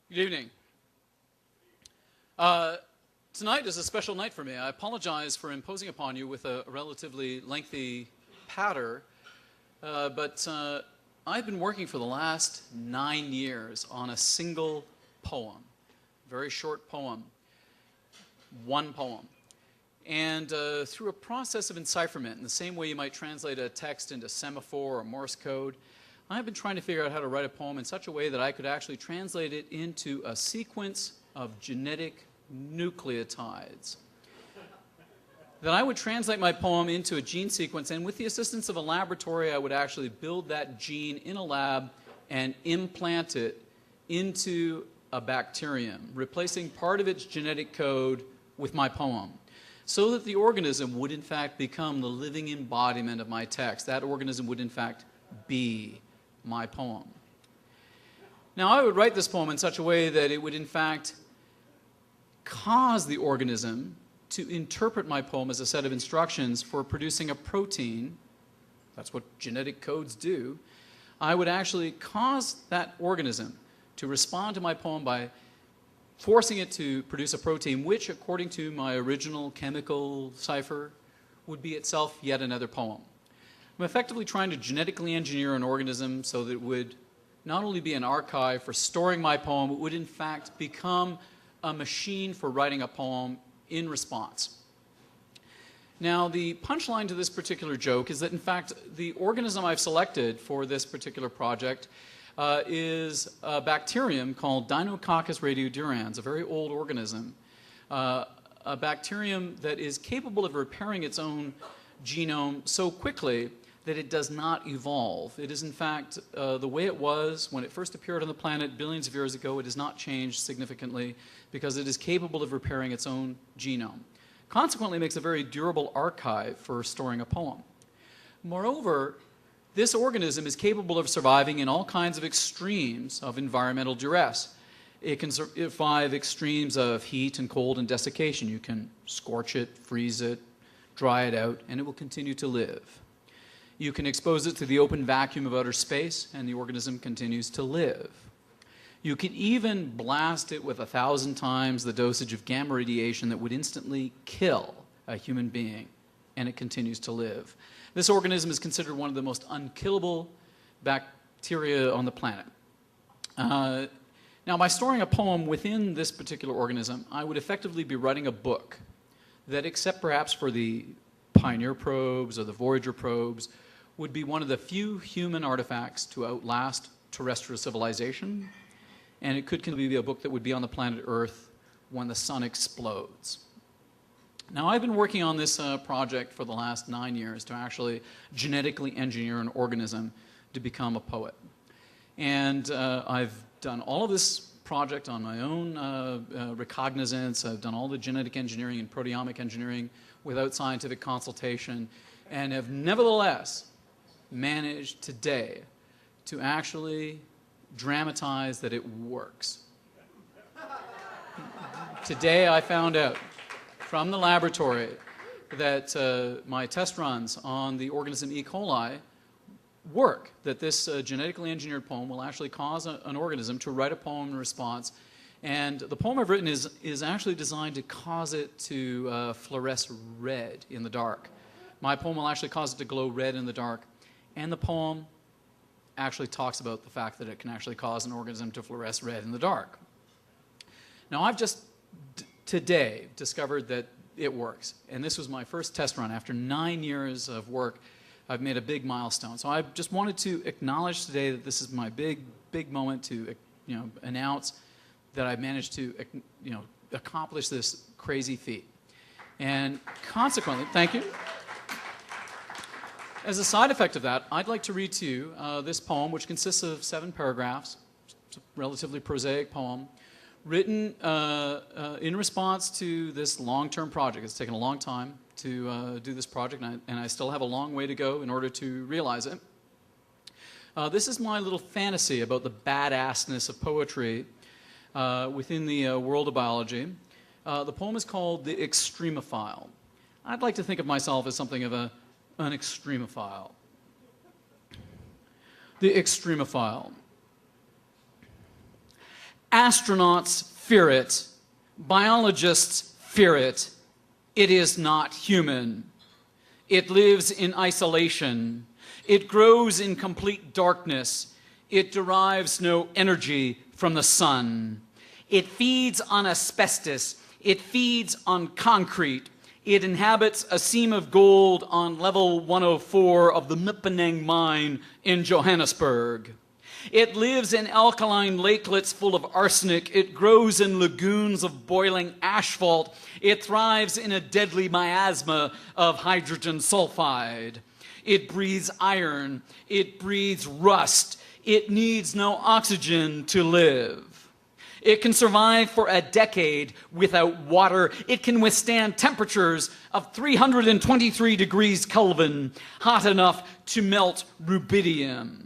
Good evening. Tonight is a special night for me. I apologize for imposing upon you with a relatively lengthy patter, but I've been working for the last 9 years on a single poem, very short poem, one poem. And through a process of encipherment, in the same way you might translate a text into semaphore or Morse code, I've been trying to figure out how to write a poem in such a way that I could actually translate it into a sequence of genetic nucleotides. That I would translate my poem into a gene sequence, and with the assistance of a laboratory, I would actually build that gene in a lab and implant it into a bacterium, replacing part of its genetic code with my poem, so that the organism would in fact become the living embodiment of my text. That organism would in fact be my poem. Now, I would write this poem in such a way that it would in fact cause the organism to interpret my poem as a set of instructions for producing a protein. That's what genetic codes do. I would actually cause that organism to respond to my poem by forcing it to produce a protein which, according to my original chemical cipher, would be itself yet another poem. I'm effectively trying to genetically engineer an organism so that it would not only be an archive for storing my poem, it would in fact become a machine for writing a poem in response. Now, the punchline to this particular joke is that in fact the organism I've selected for this particular project is a bacterium called Deinococcus radiodurans, a very old organism, a bacterium that is capable of repairing its own genome so quickly that it does not evolve. It is in fact the way it was when it first appeared on the planet billions of years ago. It has not changed significantly because it is capable of repairing its own genome. Consequently, it makes a very durable archive for storing a poem. Moreover, this organism is capable of surviving in all kinds of extremes of environmental duress. It can survive extremes of heat and cold and desiccation. You can scorch it, freeze it, dry it out, and it will continue to live. You can expose it to the open vacuum of outer space, and the organism continues to live. You can even blast it with 1,000 times the dosage of gamma radiation that would instantly kill a human being, and it continues to live. This organism is considered one of the most unkillable bacteria on the planet. Now, by storing a poem within this particular organism, I would effectively be writing a book that, except perhaps for the Pioneer probes or the Voyager probes, would be one of the few human artifacts to outlast terrestrial civilization, and it could be a book that would be on the planet Earth when the sun explodes. Now, I've been working on this project for the last 9 years to actually genetically engineer an organism to become a poet. And I've done all of this project on my own recognizance. I've done all the genetic engineering and proteomic engineering without scientific consultation, and have nevertheless managed today to actually dramatize that it works. Today I found out from the laboratory that my test runs on the organism E. coli work, that this genetically engineered poem will actually cause an organism to write a poem in response. And the poem I've written is actually designed to cause it to fluoresce red in the dark. My poem will actually cause it to glow red in the dark. And the poem actually talks about the fact that it can actually cause an organism to fluoresce red in the dark. Now, I've just today discovered that it works. And this was my first test run. After 9 years of work, I've made a big milestone. So I just wanted to acknowledge today that this is my big moment to announce that I've managed to accomplish this crazy feat. And consequently, thank you. As a side effect of that, I'd like to read to you this poem, which consists of 7 paragraphs. It's a relatively prosaic poem, written in response to this long-term project. It's taken a long time to do this project, and I still have a long way to go in order to realize it. This is my little fantasy about the badassness of poetry within the world of biology. The poem is called The Extremophile. I'd like to think of myself as something of an extremophile. The Extremophile. Astronauts fear it. Biologists fear it. It is not human. It lives in isolation. It grows in complete darkness. It derives no energy from the sun. It feeds on asbestos. It feeds on concrete. It inhabits a seam of gold on level 104 of the Mippenang mine in Johannesburg. It lives in alkaline lakelets full of arsenic. It grows in lagoons of boiling asphalt. It thrives in a deadly miasma of hydrogen sulfide. It breathes iron. It breathes rust. It needs no oxygen to live. It can survive for a decade without water. It can withstand temperatures of 323 degrees Kelvin, hot enough to melt rubidium.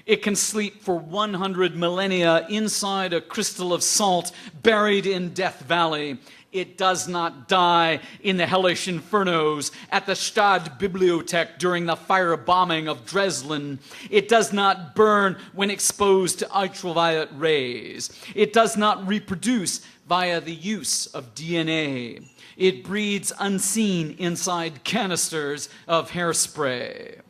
It can sleep for 100 millennia inside a crystal of salt buried in Death Valley. It does not die in the hellish infernos at the Stadtbibliothek during the firebombing of Dresden. It does not burn when exposed to ultraviolet rays. It does not reproduce via the use of DNA. It breeds unseen inside canisters of hairspray.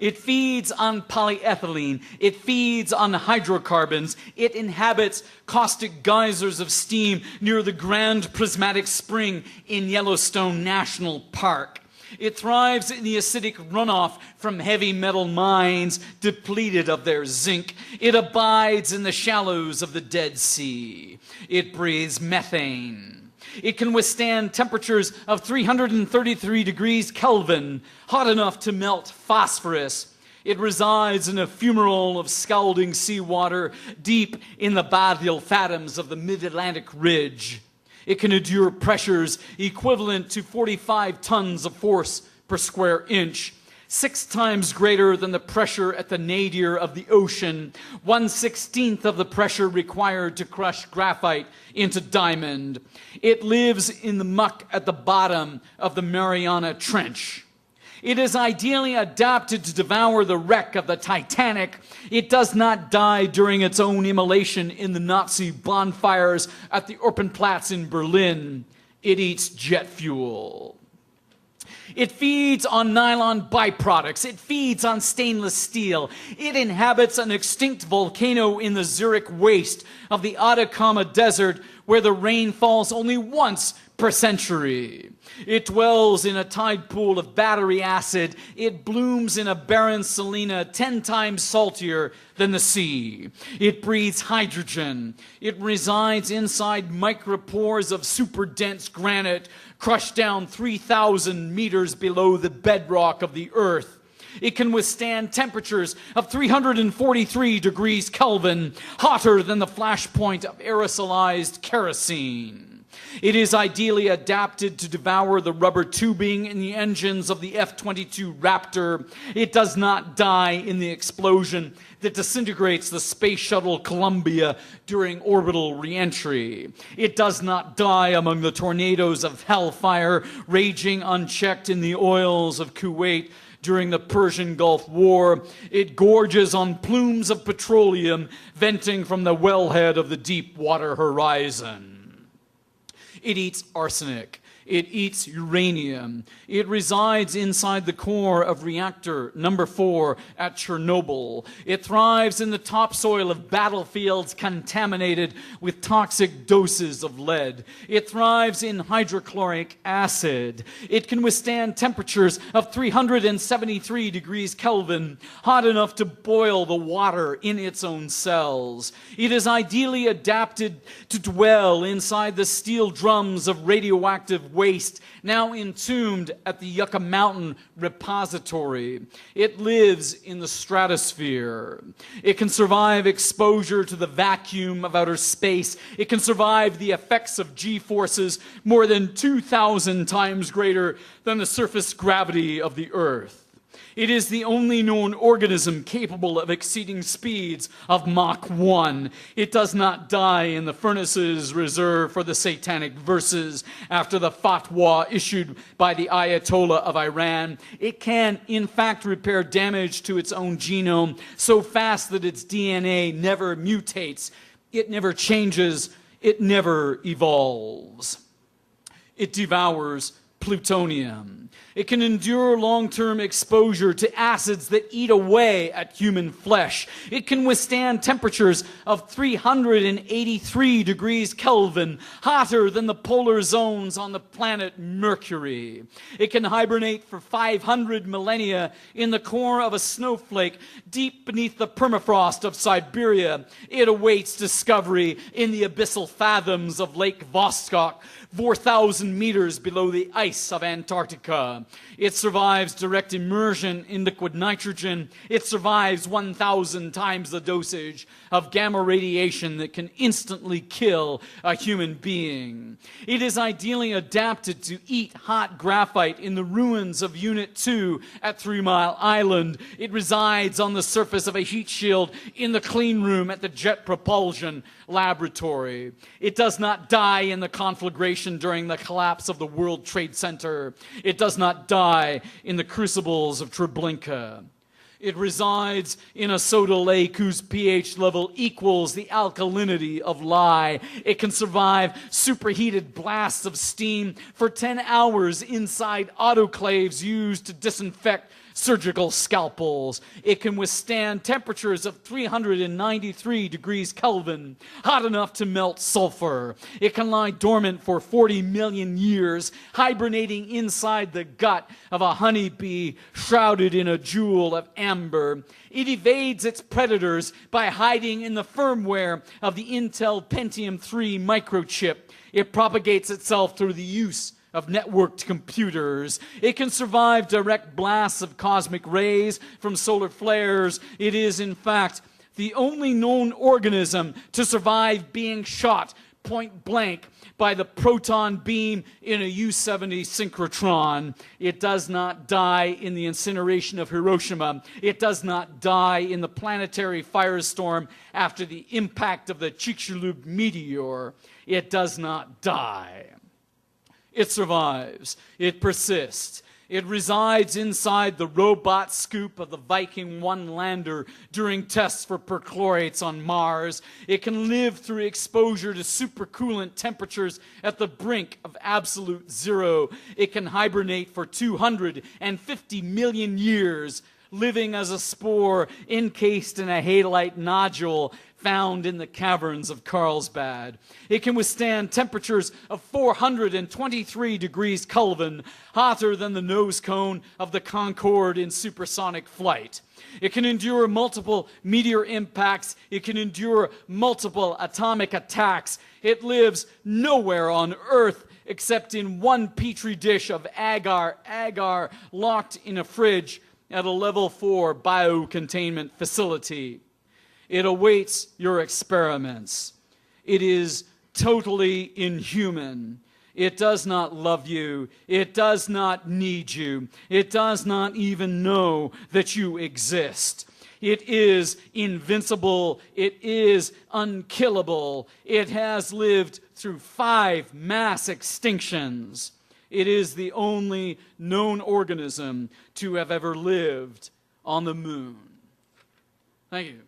It feeds on polyethylene. It feeds on hydrocarbons. It inhabits caustic geysers of steam near the Grand Prismatic Spring in Yellowstone National Park. It thrives in the acidic runoff from heavy metal mines depleted of their zinc. It abides in the shallows of the Dead Sea. It breathes methane. It can withstand temperatures of 333 degrees Kelvin, hot enough to melt phosphorus. It resides in a fumarole of scalding seawater deep in the bathyal fathoms of the mid-Atlantic ridge. It can endure pressures equivalent to 45 tons of force per square inch, 6 times greater than the pressure at the nadir of the ocean, 1/16 of the pressure required to crush graphite into diamond. It lives in the muck at the bottom of the Mariana Trench. It is ideally adapted to devour the wreck of the Titanic. It does not die during its own immolation in the Nazi bonfires at the Orpenplatz in Berlin. It eats jet fuel. It feeds on nylon byproducts. It feeds on stainless steel. It inhabits an extinct volcano in the Zurich waste of the Atacama Desert, where the rain falls only once per century. It dwells in a tide pool of battery acid. It blooms in a barren salina 10 times saltier than the sea. It breathes hydrogen. It resides inside micropores of super dense granite crushed down 3,000 meters below the bedrock of the earth. It can withstand temperatures of 343 degrees Kelvin, hotter than the flashpoint of aerosolized kerosene. It is ideally adapted to devour the rubber tubing in the engines of the F-22 Raptor. It does not die in the explosion that disintegrates the Space Shuttle Columbia during orbital re-entry. It does not die among the tornadoes of hellfire raging unchecked in the oils of Kuwait during the Persian Gulf War. It gorges on plumes of petroleum venting from the wellhead of the deep water horizon. It eats arsenic. It eats uranium. It resides inside the core of reactor number 4 at Chernobyl. It thrives in the topsoil of battlefields contaminated with toxic doses of lead. It thrives in hydrochloric acid. It can withstand temperatures of 373 degrees Kelvin, hot enough to boil the water in its own cells. It is ideally adapted to dwell inside the steel drums of radioactive waste, now entombed at the Yucca Mountain Repository. It lives in the stratosphere. It can survive exposure to the vacuum of outer space. It can survive the effects of G-forces more than 2,000 times greater than the surface gravity of the Earth. It is the only known organism capable of exceeding speeds of Mach 1. It does not die in the furnaces reserved for the satanic verses after the fatwa issued by the Ayatollah of Iran. It can, in fact, repair damage to its own genome so fast that its DNA never mutates It never changes. It never evolves. It devours plutonium. It can endure long-term exposure to acids that eat away at human flesh. It can withstand temperatures of 383 degrees Kelvin, hotter than the polar zones on the planet Mercury. It can hibernate for 500 millennia in the core of a snowflake deep beneath the permafrost of Siberia. It awaits discovery in the abyssal fathoms of Lake Vostok, 4,000 meters below the ice of Antarctica. It survives direct immersion in liquid nitrogen. It survives 1,000 times the dosage of gamma radiation that can instantly kill a human being. It is ideally adapted to eat hot graphite in the ruins of Unit 2 at 3 Mile Island. It resides on the surface of a heat shield in the clean room at the Jet Propulsion Laboratory. It does not die in the conflagration during the collapse of the World Trade Center. It does not die in the crucibles of Treblinka. It resides in a soda lake whose pH level equals the alkalinity of lye. It can survive superheated blasts of steam for 10 hours inside autoclaves used to disinfect surgical scalpels. It can withstand temperatures of 393 degrees Kelvin, hot enough to melt sulfur. It can lie dormant for 40 million years, hibernating inside the gut of a honeybee shrouded in a jewel of amber. It evades its predators by hiding in the firmware of the Intel Pentium 3 microchip. It propagates itself through the use of networked computers. It can survive direct blasts of cosmic rays from solar flares. It is, in fact, the only known organism to survive being shot point blank by the proton beam in a U-70 synchrotron. It does not die in the incineration of Hiroshima. It does not die in the planetary firestorm after the impact of the Chicxulub meteor. It does not die. It survives. It persists. It resides inside the robot scoop of the Viking 1 lander during tests for perchlorates on Mars. It can live through exposure to supercoolant temperatures at the brink of absolute zero. It can hibernate for 250 million years, living as a spore encased in a halite nodule found in the caverns of Carlsbad. It can withstand temperatures of 423 degrees Kelvin, hotter than the nose cone of the Concorde in supersonic flight. It can endure multiple meteor impacts. It can endure multiple atomic attacks. It lives nowhere on Earth except in one petri dish of agar locked in a fridge at a level 4 biocontainment facility. It awaits your experiments. It is totally inhuman. It does not love you. It does not need you. It does not even know that you exist. It is invincible. It is unkillable. It has lived through 5 mass extinctions. It is the only known organism to have ever lived on the moon. Thank you.